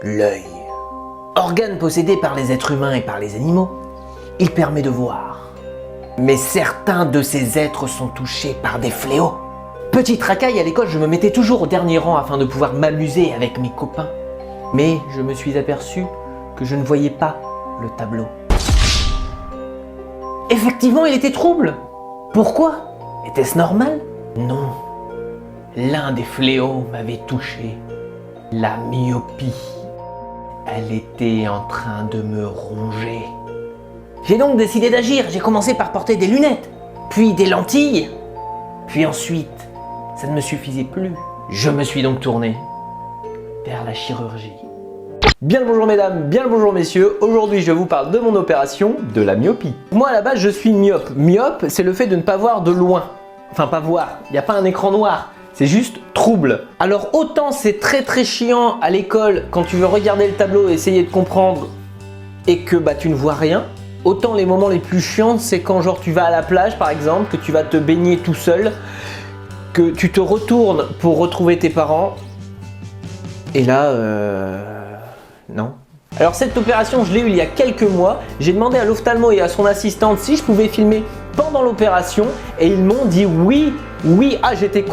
l'œil. Organe possédé par les êtres humains et par les animaux, il permet de voir. Mais certains de ces êtres sont touchés par des fléaux. Petite racaille à l'école, je me mettais toujours au dernier rang afin de pouvoir m'amuser avec mes copains. Mais je me suis aperçu que je ne voyais pas le tableau. Effectivement, il était trouble. Pourquoi? Était-ce normal? Non. L'un des fléaux m'avait touché. La myopie. Elle était en train de me ronger. J'ai donc décidé d'agir. J'ai commencé par porter des lunettes, puis des lentilles. Puis ensuite, ça ne me suffisait plus. Je me suis donc tourné vers la chirurgie. Bien le bonjour mesdames, bien le bonjour messieurs. Aujourd'hui je vous parle de mon opération de la myopie. Moi à la base je suis myope. Myope c'est le fait de ne pas voir de loin. Enfin pas voir, il n'y a pas un écran noir. C'est juste trouble. Alors autant c'est très chiant à l'école quand tu veux regarder le tableau et essayer de comprendre et que tu ne vois rien. Autant les moments les plus chiants c'est quand genre tu vas à la plage par exemple, que tu vas te baigner tout seul, que tu te retournes pour retrouver tes parents et là non. Alors cette opération je l'ai eue il y a quelques mois. J'ai demandé à l'ophtalmo et à son assistante si je pouvais filmer pendant l'opération et ils m'ont dit oui. J'étais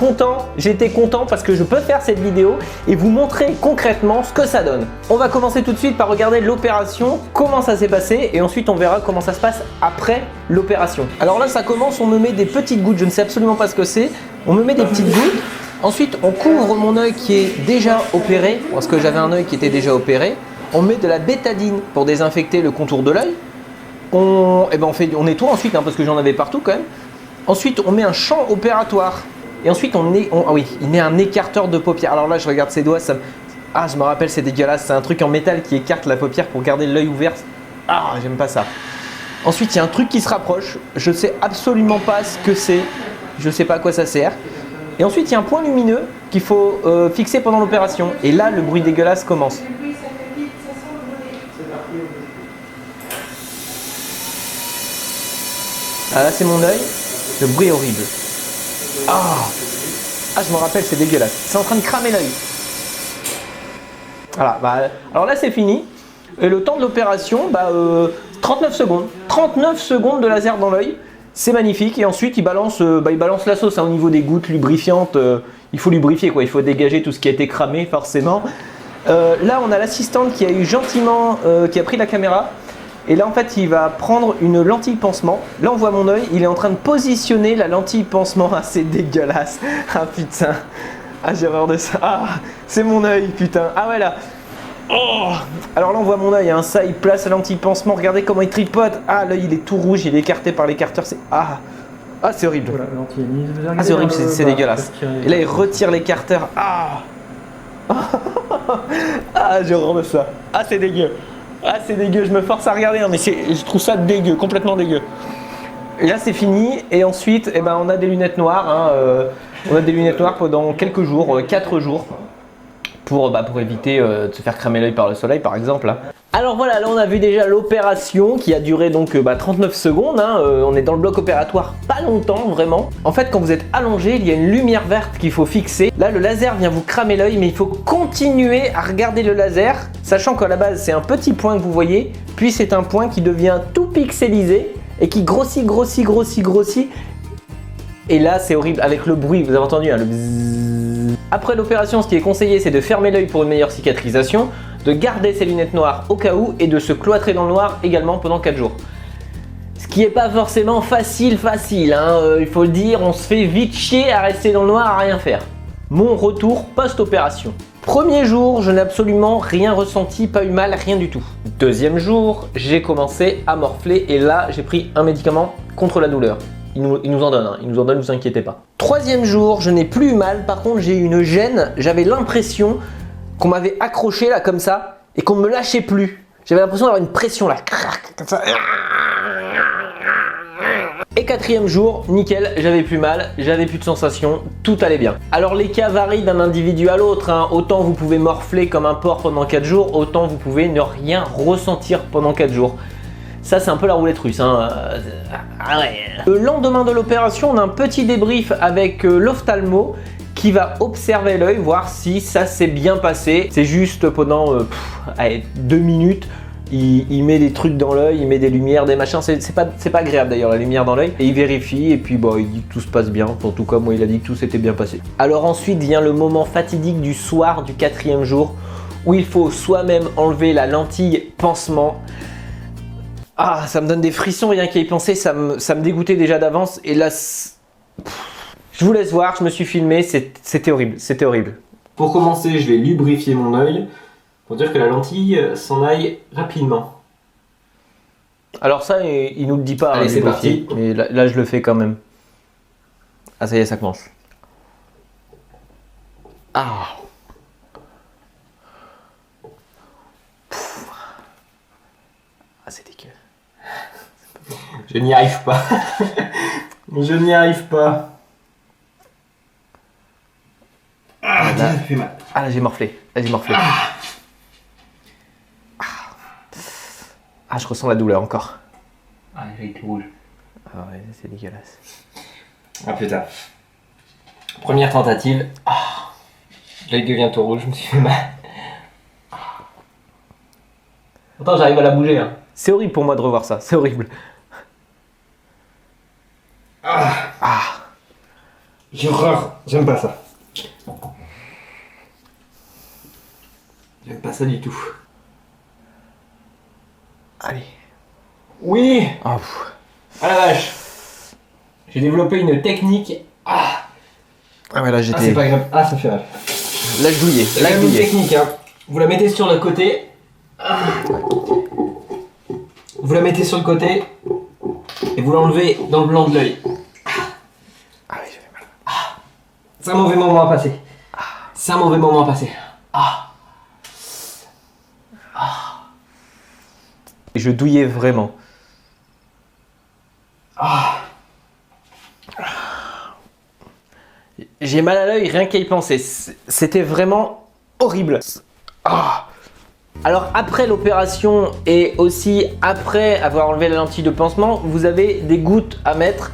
content parce que je peux faire cette vidéo et vous montrer concrètement ce que ça donne. On va commencer tout de suite par regarder l'opération, comment ça s'est passé et ensuite on verra comment ça se passe après l'opération. Alors là ça commence, on me met des petites gouttes, je ne sais absolument pas ce que c'est, on me met des petites gouttes. Ensuite on couvre mon œil qui est déjà opéré, parce que j'avais un œil qui était déjà opéré. On met de la bétadine pour désinfecter le contour de l'œil. On nettoie ensuite parce que j'en avais partout quand même. Ensuite, on met un champ opératoire. Et ensuite, il met un écarteur de paupières. Alors là, je regarde ses doigts. Je me rappelle, c'est dégueulasse. C'est un truc en métal qui écarte la paupière pour garder l'œil ouvert. J'aime pas ça. Ensuite, il y a un truc qui se rapproche. Je sais absolument pas ce que c'est. Je sais pas à quoi ça sert. Et ensuite, il y a un point lumineux qu'il faut fixer pendant l'opération. Et là, le bruit dégueulasse commence. Là, c'est mon œil. Le bruit est horrible. Je me rappelle, c'est dégueulasse. C'est en train de cramer l'œil. Voilà, alors là, c'est fini. Et le temps de l'opération, 39 secondes. 39 secondes de laser dans l'œil. C'est magnifique. Et ensuite, il balance la sauce au niveau des gouttes lubrifiantes. Il faut lubrifier, quoi. Il faut dégager tout ce qui a été cramé, forcément. Là, on a l'assistante qui a eu gentiment, qui a pris la caméra. Et là, en fait, il va prendre une lentille pansement. Là, on voit mon œil. Il est en train de positionner la lentille pansement. C'est dégueulasse. Putain. J'ai horreur de ça. C'est mon œil, putain. Ouais, là. Alors là, on voit mon œil. Ça, il place la lentille pansement. Regardez comment il tripote. L'œil, il est tout rouge. Il est écarté par l'écarteur. C'est horrible. C'est horrible. C'est dégueulasse. Et là, il retire l'écarteur. J'ai horreur de ça. C'est dégueu. C'est dégueu, je me force à regarder, mais je trouve ça dégueu, complètement dégueu. Et là c'est fini, et ensuite on a des lunettes noires, on a des lunettes noires pendant quelques jours, 4 jours, pour éviter de se faire cramer l'œil par le soleil par exemple. Alors voilà, là on a vu déjà l'opération qui a duré donc 39 secondes, on est dans le bloc opératoire pas longtemps vraiment. En fait quand vous êtes allongé, il y a une lumière verte qu'il faut fixer. Là le laser vient vous cramer l'œil mais il faut continuer à regarder le laser, sachant qu'à la base c'est un petit point que vous voyez, puis c'est un point qui devient tout pixelisé et qui grossit. Et là c'est horrible avec le bruit, vous avez entendu le bzzz. Après l'opération, ce qui est conseillé c'est de fermer l'œil pour une meilleure cicatrisation, de garder ses lunettes noires au cas où et de se cloîtrer dans le noir également pendant 4 jours. Ce qui n'est pas forcément facile, il faut le dire, on se fait vite chier à rester dans le noir à rien faire. Mon retour post-opération. Premier jour, je n'ai absolument rien ressenti, pas eu mal, rien du tout. Deuxième jour, j'ai commencé à morfler et là j'ai pris un médicament contre la douleur. Il nous en donne, ne vous inquiétez pas. Troisième jour, je n'ai plus eu mal, par contre j'ai eu une gêne, j'avais l'impression qu'on m'avait accroché là comme ça et qu'on ne me lâchait plus. J'avais l'impression d'avoir une pression là, comme ça. Et quatrième jour, nickel, j'avais plus mal, j'avais plus de sensations, tout allait bien. Alors les cas varient d'un individu à l'autre, Autant vous pouvez morfler comme un porc pendant 4 jours, autant vous pouvez ne rien ressentir pendant 4 jours. Ça c'est un peu la roulette russe. Le lendemain de l'opération, on a un petit débrief avec l'ophtalmo qui va observer l'œil, voir si ça s'est bien passé. C'est juste pendant allez, 2 minutes. Il met des trucs dans l'œil, il met des lumières, des machins. C'est pas agréable d'ailleurs la lumière dans l'œil. Et il vérifie et puis bon, il dit que tout se passe bien. En tout cas, moi il a dit que tout s'était bien passé. Alors ensuite vient le moment fatidique du soir du 4e jour où il faut soi-même enlever la lentille pansement. Ah, ça me donne des frissons rien qu'à y penser. Ça me dégoûtait déjà d'avance. Et là, je vous laisse voir. Je me suis filmé. C'était horrible. C'était horrible. Pour commencer, je vais lubrifier mon œil. Pour dire que la lentille s'en aille rapidement. Alors ça, il nous le dit pas. Allez, c'est parti. Mais là, je le fais quand même. Ah, ça y est, ça commence. Ah. Ah, c'est dégueu. Je n'y arrive pas. Je n'y arrive pas. Ah, là, ça fait mal. Ah, là, j'ai morflé. Là, j'ai morflé. Ah, je ressens la douleur encore. Ah, l'œil tout rouge. Ah ouais, c'est dégueulasse. Ah putain. Première tentative. Ah, l'œil devient tout rouge, je me suis fait mal. Attends, j'arrive à la bouger. Hein. C'est horrible pour moi de revoir ça, c'est horrible. Ah. J'ai horreur, j'aime pas ça. J'aime pas ça du tout. Allez. Oui. Oh, Ah la vache. J'ai développé une technique. Ah. Ah ouais, là j'étais... Ah c'est pas grave. Ah ça fait mal. Là je douillais. Là une technique hein. Vous la mettez sur le côté. Ah. Vous la mettez sur le côté. Et vous l'enlevez dans le blanc de l'œil. Ah oui, j'avais mal. Ah. C'est un mauvais moment à passer. C'est un mauvais moment à passer. Ah. Et je douillais vraiment. Ah. J'ai mal à l'œil rien qu'à y penser. C'était vraiment horrible. Ah. Alors après l'opération et aussi après avoir enlevé la lentille de pansement, vous avez des gouttes à mettre.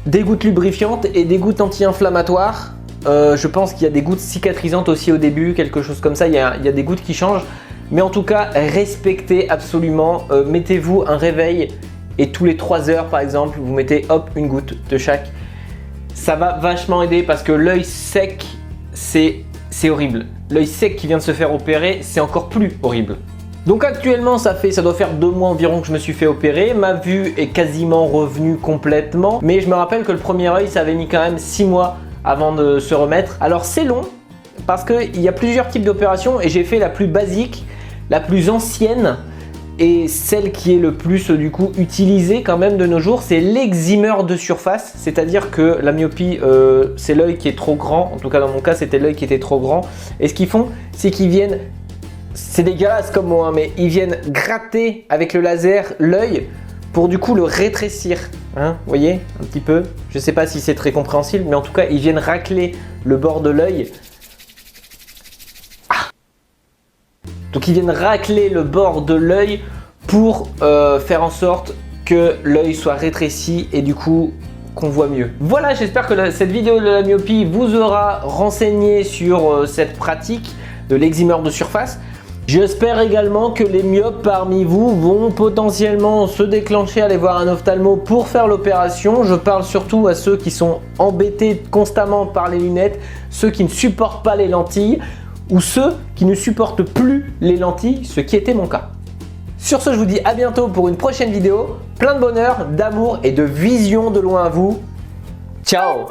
Des gouttes lubrifiantes et des gouttes anti-inflammatoires. Je pense qu'il y a des gouttes cicatrisantes aussi au début, quelque chose comme ça. Il y a des gouttes qui changent. Mais en tout cas, respectez absolument. Mettez-vous un réveil et tous les 3 heures par exemple, vous mettez hop une goutte de chaque. Ça va vachement aider parce que l'œil sec, c'est horrible. L'œil sec qui vient de se faire opérer, c'est encore plus horrible. Donc actuellement, ça doit faire 2 mois environ que je me suis fait opérer. Ma vue est quasiment revenue complètement. Mais je me rappelle que le premier œil, ça avait mis quand même 6 mois avant de se remettre. Alors c'est long parce qu'il y a plusieurs types d'opérations et j'ai fait la plus basique, la plus ancienne et celle qui est le plus du coup utilisée quand même de nos jours, c'est l'eximeur de surface. C'est-à-dire que la myopie, c'est l'œil qui est trop grand. En tout cas dans mon cas, c'était l'œil qui était trop grand. Et ce qu'ils font, c'est qu'ils viennent, c'est dégueulasse comme moi, hein, mais ils viennent gratter avec le laser l'œil pour du coup le rétrécir. Hein, vous voyez un petit peu. Je sais pas si c'est très compréhensible, mais en tout cas, ils viennent racler le bord de l'œil. Donc ils viennent racler le bord de l'œil pour faire en sorte que l'œil soit rétréci et du coup qu'on voit mieux. Voilà, j'espère que cette vidéo de la myopie vous aura renseigné sur cette pratique de l'eximeur de surface. J'espère également que les myopes parmi vous vont potentiellement se déclencher, aller voir un ophtalmo pour faire l'opération. Je parle surtout à ceux qui sont embêtés constamment par les lunettes, ceux qui ne supportent pas les lentilles, ou ceux qui ne supportent plus les lentilles, ce qui était mon cas. Sur ce, je vous dis à bientôt pour une prochaine vidéo. Plein de bonheur, d'amour et de vision de loin à vous. Ciao!